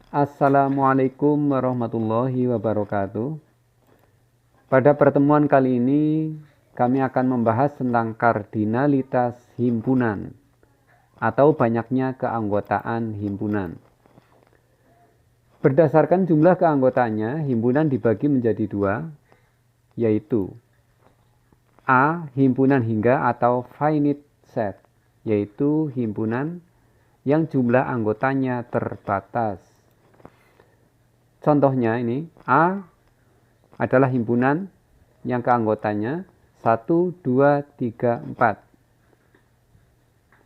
Assalamualaikum warahmatullahi wabarakatuh. Pada pertemuan kali ini, kami akan membahas tentang kardinalitas himpunan atau banyaknya keanggotaan himpunan. Berdasarkan jumlah keanggotaannya, himpunan dibagi menjadi dua, yaitu A. Himpunan hingga atau finite set, yaitu himpunan yang jumlah anggotanya terbatas. Contohnya ini, A adalah himpunan yang keanggotanya 1, 2, 3, 4.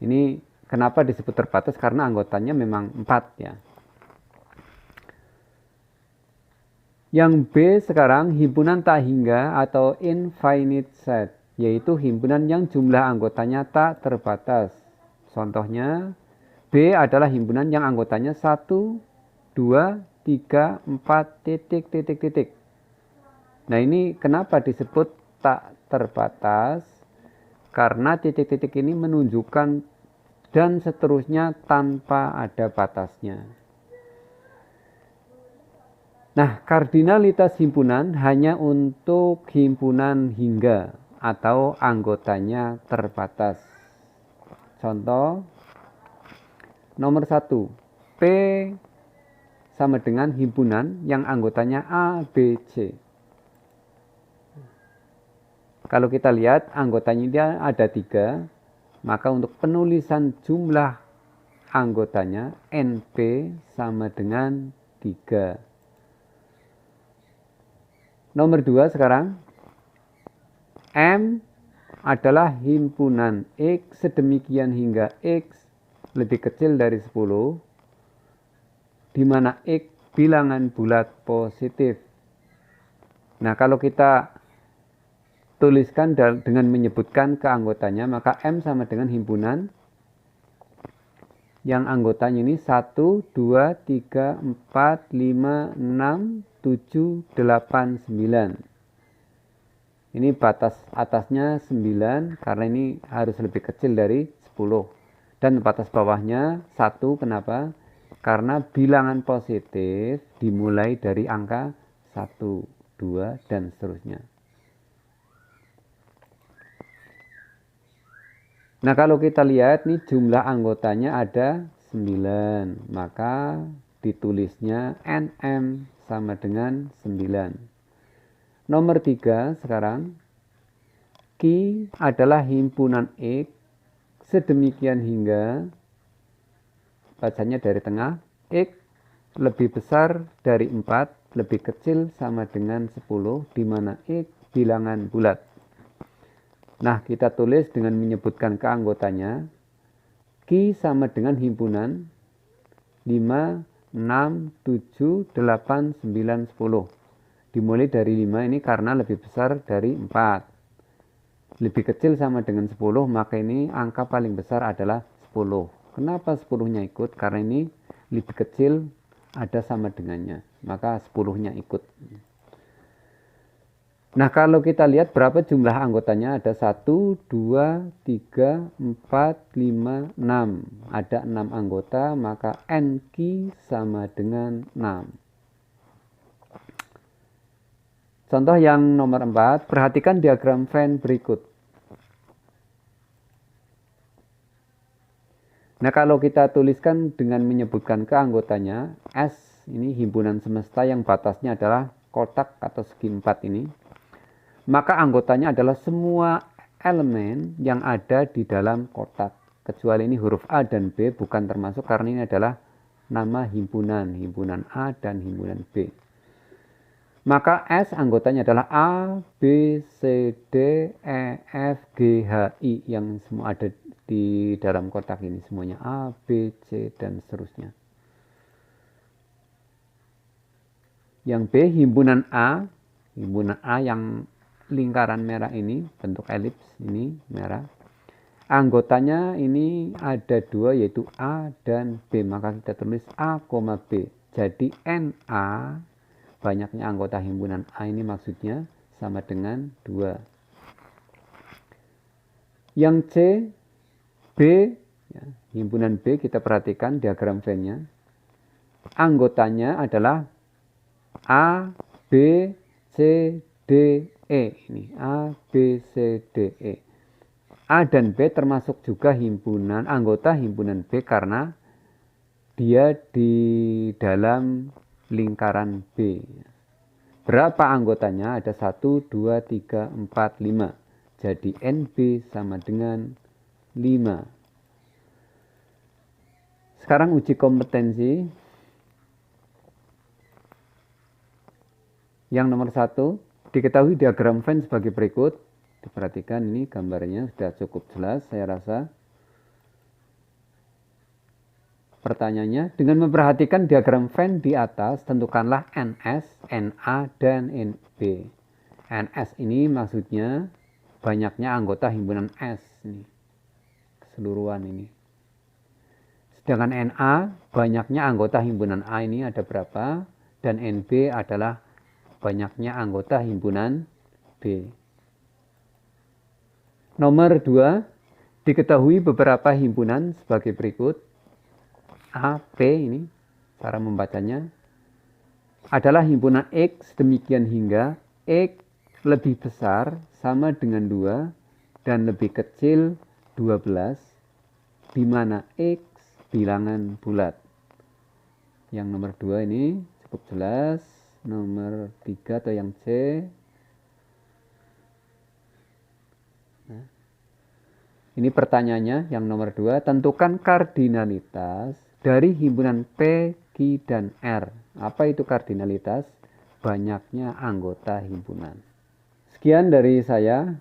Ini kenapa disebut terbatas? Karena anggotanya memang 4 ya. Yang B sekarang himpunan tak hingga atau infinite set, yaitu himpunan yang jumlah anggotanya tak terbatas. Contohnya, B adalah himpunan yang anggotanya 1, 2, 3, 4, titik, titik, titik. Nah ini kenapa disebut tak terbatas? Karena titik-titik ini menunjukkan dan seterusnya tanpa ada batasnya. Nah, kardinalitas himpunan hanya untuk himpunan hingga atau anggotanya terbatas. Contoh, nomor 1, P sama dengan himpunan yang anggotanya A, B, C. Kalau kita lihat anggotanya dia ada 3, maka untuk penulisan jumlah anggotanya NP sama dengan 3. Nomor 2 sekarang, M adalah himpunan X sedemikian hingga X lebih kecil dari 10, di mana X bilangan bulat positif. Nah, kalau kita tuliskan dengan menyebutkan keanggotanya, maka M sama dengan himpunan yang anggotanya ini 1, 2, 3, 4, 5, 6, 7, 8, 9. Ini batas atasnya 9 karena ini harus lebih kecil dari 10. Dan batas bawahnya 1, kenapa? Karena bilangan positif dimulai dari angka 1, 2, dan seterusnya. Nah kalau kita lihat nih jumlah anggotanya ada 9, maka ditulisnya NM sama dengan 9. Nomor 3 sekarang, Q adalah himpunan X sedemikian hingga, bacanya dari tengah, X lebih besar dari 4, lebih kecil sama dengan 10, di mana X bilangan bulat. Nah, kita tulis dengan menyebutkan keanggotanya. Q sama dengan himpunan 5, 6, 7, 8, 9, 10. Dimulai dari 5 ini karena lebih besar dari 4. Lebih kecil sama dengan 10, maka ini angka paling besar adalah 10. Kenapa 10-nya ikut? Karena ini lebih kecil ada sama dengannya, maka 10-nya ikut. Nah kalau kita lihat berapa jumlah anggotanya, ada 1, 2, 3, 4, 5, 6. Ada 6 anggota, maka NQ sama dengan 6. Contoh yang nomor 4, perhatikan diagram Venn berikut. Nah kalau kita tuliskan dengan menyebutkan keanggotanya, S ini himpunan semesta yang batasnya adalah kotak atau segi 4 ini. Maka anggotanya adalah semua elemen yang ada di dalam kotak. Kecuali ini huruf A dan B bukan termasuk karena ini adalah nama himpunan. Himpunan A dan himpunan B. Maka S anggotanya adalah A, B, C, D, E, F, G, H, I. Yang semua ada di dalam kotak ini. Semuanya A, B, C, dan seterusnya. Yang B himpunan A. Himpunan A yang lingkaran merah ini, bentuk elips ini merah. Anggotanya ini ada 2 yaitu A dan B, maka kita tulis A, B. Jadi NA, banyaknya anggota himpunan A ini maksudnya sama dengan 2. Yang C, B, ya, himpunan B kita perhatikan diagram Venn-nya. anggotanya adalah A, B, C, D, E. Ini A, B, C, D, E. A dan B termasuk juga himpunan, anggota himpunan B karena dia di dalam lingkaran B. Berapa anggotanya? Ada 1, 2, 3, 4, 5. Jadi NB sama dengan 5. Sekarang uji kompetensi. Yang nomor 1, diketahui diagram Venn sebagai berikut. Diperhatikan ini gambarnya sudah cukup jelas saya rasa. Pertanyaannya, dengan memperhatikan diagram Venn di atas, tentukanlah NS, NA, dan NB. NS ini maksudnya banyaknya anggota himpunan S. Ini, keseluruhan ini. Sedangkan NA, banyaknya anggota himpunan A ini ada berapa. Dan NB adalah banyaknya anggota himpunan B. Nomor 2, diketahui beberapa himpunan sebagai berikut. A, P ini, cara membacanya, adalah himpunan X demikian hingga X lebih besar sama dengan 2 dan lebih kecil 12, di mana X bilangan bulat. Yang nomor 2 ini cukup jelas. Nomor 3 atau yang C. Nah, ini pertanyaannya yang nomor 2. Tentukan kardinalitas dari himpunan P, Q, dan R. Apa itu kardinalitas? Banyaknya anggota himpunan. Sekian dari saya.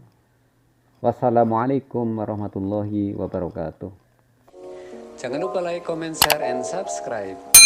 Wassalamualaikum warahmatullahi wabarakatuh. Jangan lupa like, comment, share, and subscribe.